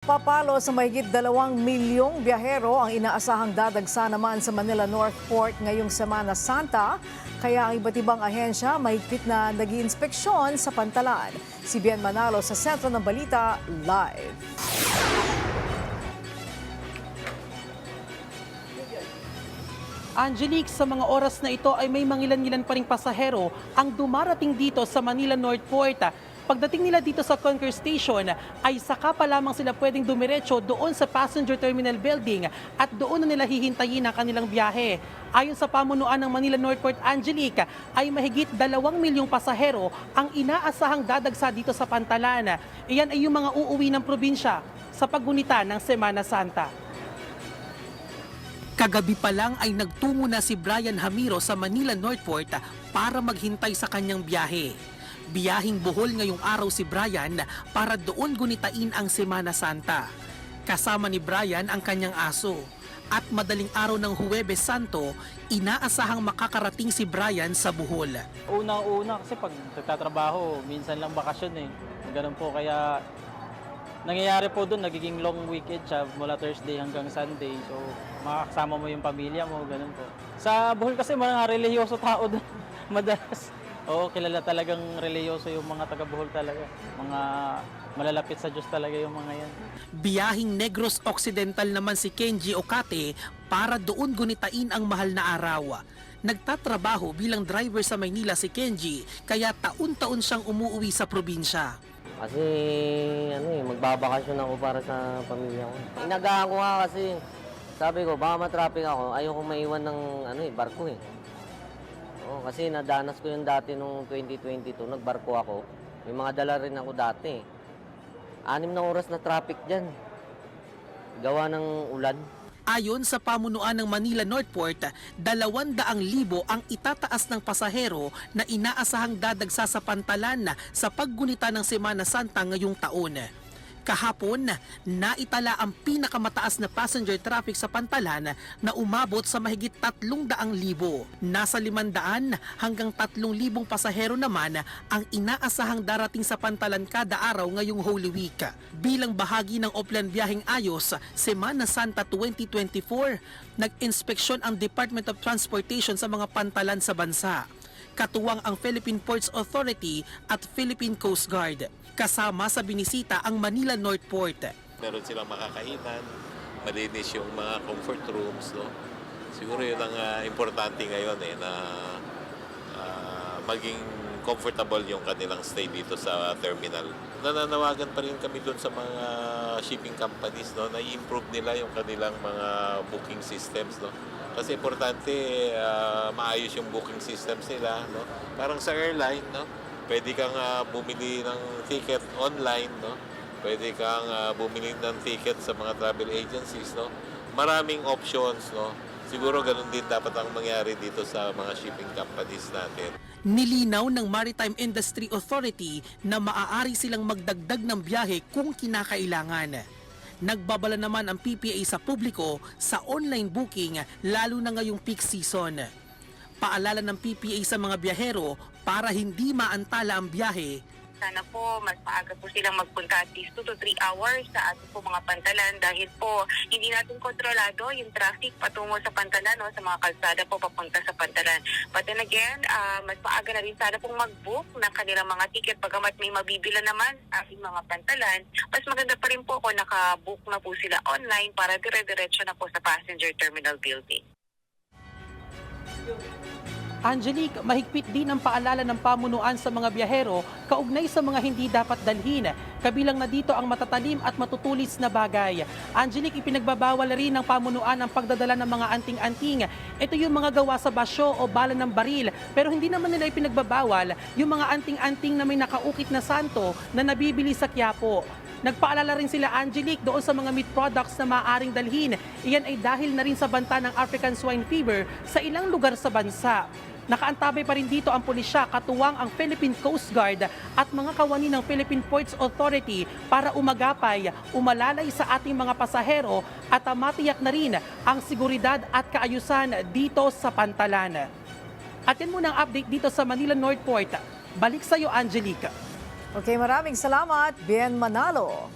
Papalo sa mahigit 2 milyong biyahero ang inaasahang dadagsa naman sa Manila North Port ngayong Semana Santa. Kaya ang iba't ibang ahensya mahigpit na nag-iinspeksyon sa pantalan. Si Bien Manalo sa Sentro ng Balita, live. Angelique, sa mga oras na ito ay may mangilan-ngilan pa ring pasahero ang dumarating dito sa Manila North Port. Pagdating nila dito sa Conquer Station ay saka pa lamang sila pwedeng dumiretso doon sa Passenger Terminal Building at doon na nila hihintayin ang kanilang biyahe. Ayon sa pamunuan ng Manila North Port, Angelique, ay mahigit 2 milyong pasahero ang inaasahang dadagsa dito sa pantalan. Iyan ay yung mga uuwi ng probinsya sa paggunita ng Semana Santa. Kagabi pa lang ay nagtungo na si Brian Hamiro sa Manila North Port para maghintay sa kanyang biyahe. Biyahing Bohol ngayong araw si Brian para doon gunitain ang Semana Santa. Kasama ni Brian ang kanyang aso. At madaling araw ng Huwebes Santo, inaasahang makakarating si Brian sa Bohol. Unang-una kasi pag nagtatrabaho, minsan lang bakasyon eh. Ganun po kaya nangyayari po doon, nagiging long weekend siya mula Thursday hanggang Sunday. So makakasama mo yung pamilya mo, ganun po. Sa Bohol kasi mga relihiyoso tao doon, madalas. Oo, kilala talagang reliyoso yung mga taga Bohol talaga. Mga malalapit sa Diyos talaga yung mga yan. Biyahing Negros Occidental naman si Kenji Okate para doon gunitain ang mahal na araw. Nagtatrabaho bilang driver sa Maynila si Kenji, kaya taon-taon siyang umuwi sa probinsya. Kasi magbabakasyon ako para sa pamilya ko. Inagaan ko nga kasi sabi ko baka matraffic ako, ayoko maiwan ng barko eh. Oo, kasi nadanas ko yung dati nung 2022, nagbarko ako. May mga dala rin ako dati. 6 na oras na traffic dyan. Gawa ng ulan. Ayon sa pamunuan ng Manila North Port, 200,000 ang itataas ng pasahero na inaasahang dadagsa sa pantalan sa paggunita ng Semana Santa ngayong taon. Kahapon, naitala ang pinakamataas na passenger traffic sa pantalan na umabot sa mahigit 300,000. Nasa 500 hanggang 3,000 pasahero naman ang inaasahang darating sa pantalan kada araw ngayong Holy Week. Bilang bahagi ng Oplan Biyaheng Ayos, Semana Santa 2024, nag-inspeksyon ang Department of Transportation sa mga pantalan sa bansa. Katuwang ang Philippine Ports Authority at Philippine Coast Guard. Kasama sa binisita ang Manila North Port. Meron silang makakainan, malinis yung mga comfort rooms. No? Siguro yun ang importante ngayon na maging comfortable yung kanilang stay dito sa terminal. Nananawagan pa rin kami doon sa mga shipping companies na i-improve nila yung kanilang mga booking systems. No? Kasi importante maayos yung booking systems nila. No? Parang sa airline, no? Pwede kang bumili ng ticket online, no? Pwede kang bumili ng ticket sa mga travel agencies, no? Maraming options, no? Siguro ganun din dapat ang mangyari dito sa mga shipping companies natin. Nilinaw ng Maritime Industry Authority na maaari silang magdagdag ng biyahe kung kinakailangan. Nagbabala naman ang PPA sa publiko sa online booking lalo na ngayong peak season. Paalala ng PPA sa mga biyahero para hindi maantala ang biyahe. Sana po mas maaga po silang magpunta at least 2 to 3 hours sa ating po mga pantalan dahil po hindi natin kontrolado yung traffic patungo sa pantalan o sa mga kalsada po papunta sa pantalan. But then again, mas maaga na rin sana pong mag-book ng kanilang mga ticket pagamat may mabibila naman sa ating mga pantalan. Mas maganda pa rin po kung naka-book na po sila online para dire-diretso na po sa passenger terminal building. Angelique, mahigpit din ang paalala ng pamunuan sa mga biyahero kaugnay sa mga hindi dapat dalhin. Kabilang na dito ang matatalim at matutulis na bagay. Angelique, ipinagbabawal rin ng pamunuan ang pagdadala ng mga anting-anting. Ito yung mga gawa sa basyo o bala ng baril. Pero hindi naman nila ipinagbabawal yung mga anting-anting na may nakaukit na santo na nabibili sa Quiapo. Nagpaalala rin sila, Angelique, doon sa mga meat products na maaaring dalhin. Iyan ay dahil na rin sa banta ng African Swine Fever sa ilang lugar sa bansa. Nakaantabay pa rin dito ang pulisya, katuwang ang Philippine Coast Guard at mga kawani ng Philippine Ports Authority para umagapay, umalalay sa ating mga pasahero at matiyak na rin ang seguridad at kaayusan dito sa pantalan. At yan muna ang update dito sa Manila North Port. Balik sa iyo, Angelique. Okay, maraming salamat, Bien Manalo.